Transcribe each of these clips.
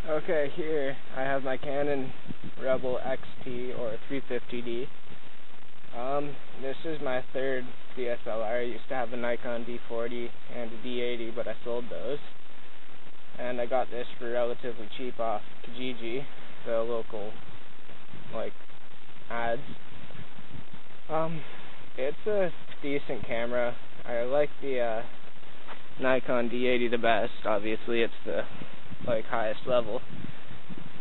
Okay, here I have my Canon Rebel XT or 350D. This is my third DSLR. I used to have a Nikon D40 and a D80, but I sold those. And I got this for relatively cheap off Kijiji, the local, ads. It's a decent camera. I like the Nikon D80 the best. Obviously, it's the highest level,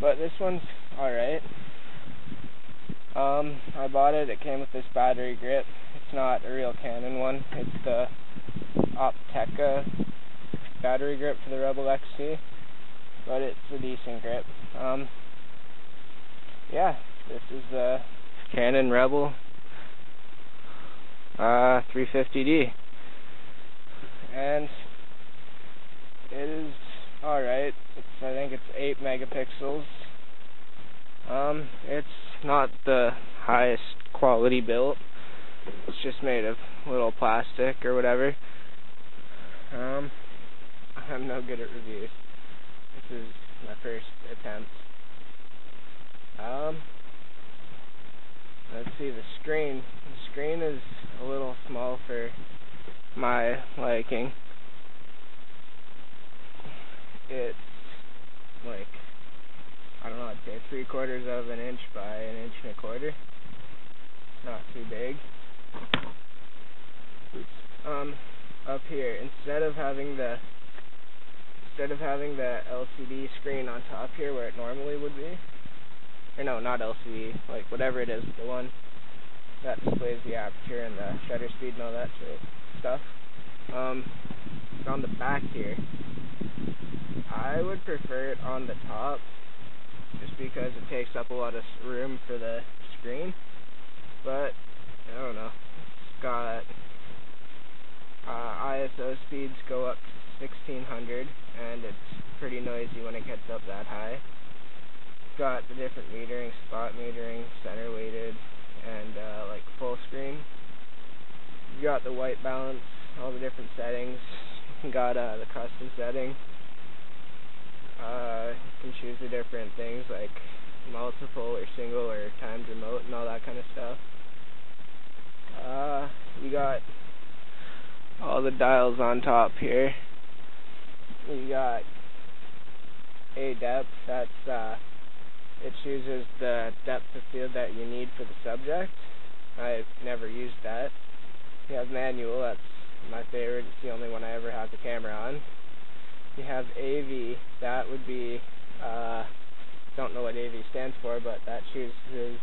but this one's alright. I bought it. It came with this battery grip. It's not a real Canon one. It's the Optica battery grip for the Rebel XT, but it's a decent grip. Yeah, this is the Canon Rebel 350D, and it is alright. I think it's 8 megapixels. It's not the highest quality built. It's just made of little plastic or whatever. I'm no good at reviews. This is my first attempt. Let's see, the screen. The screen is a little small for my liking. It's I don't know, I'd say 3/4 of an inch by 1 1/4 inches. Not too big. Oops. Up here, instead of having the LCD screen on top here where it normally would be, or no, not LCD, whatever it is, the one that displays the aperture and the shutter speed and all that stuff. It's on the back here. I would prefer it on the top, just because it takes up a lot of room for the screen, but I don't know. It's got ISO speeds go up to 1600, and it's pretty noisy when it gets up that high. It's got the different metering, spot metering, center weighted, and full screen. You got the white balance, all the different settings. You got the custom setting. You can choose the different things like multiple or single or timed remote and all that kind of stuff. You got all the dials on top here. You got a depth. That's it chooses the depth of field that you need for the subject. I've never used that. You have manual. That's my favorite. It's the only one I ever have the camera on. You have AV. That would be don't know what AV stands for, but that chooses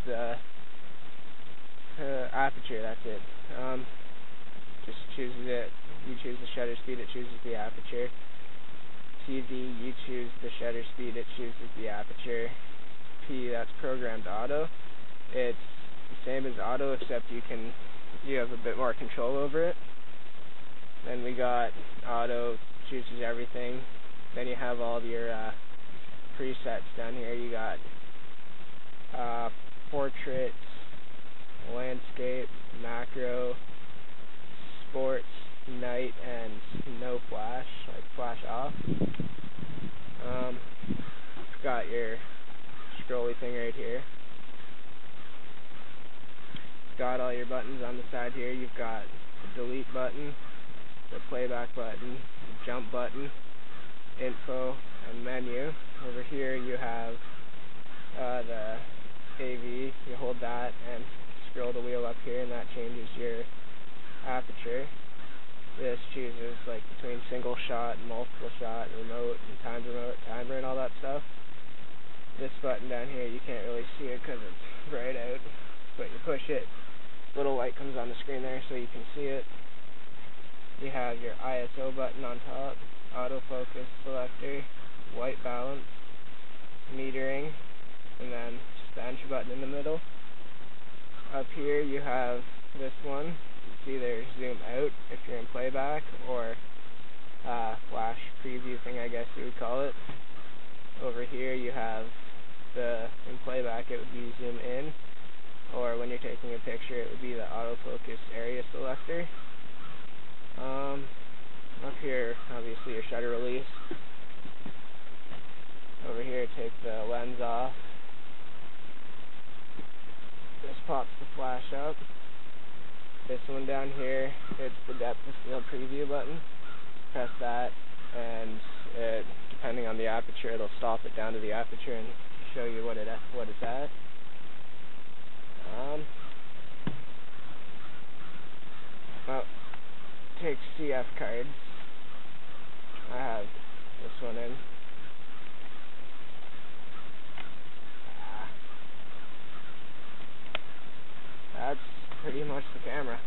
aperture. That's it. Just chooses it. You choose the shutter speed, it chooses the aperture. TV, you choose the shutter speed, it chooses the aperture. P, that's programmed auto. It's the same as auto, except you have a bit more control over it. Then we got auto, chooses everything. Then you have all your presets down here. You got portrait, landscape, macro, sports, night, and no flash, flash off. Got your scrolly thing right here. Got all your buttons on the side here. You've got the delete button, the playback button, the jump button, info, and menu. Over here you have the AV. You hold that and scroll the wheel up here, and that changes your aperture. This chooses between single shot, multiple shot, remote, and timed remote, timer, and all that stuff. This button down here, you can't really see it because it's bright out, but you push it, little light comes on the screen there so you can see it. You have your ISO button on top, autofocus selector, white balance, metering, and then bench button in the middle. Up here you have this one. You can see there's zoom out if you're in playback, or flash preview thing, I guess you would call it. Over here you have in playback it would be zoom in, or when you're taking a picture it would be the autofocus area selector. Up here, obviously, your shutter release. over here, take the lens off. This pops the flash up. This one down here, it's the depth of field preview button. Press that, and it, depending on the aperture, it'll stop it down to the aperture and show you what it's at. Well, take CF cards. I have this one in. That's pretty much the camera.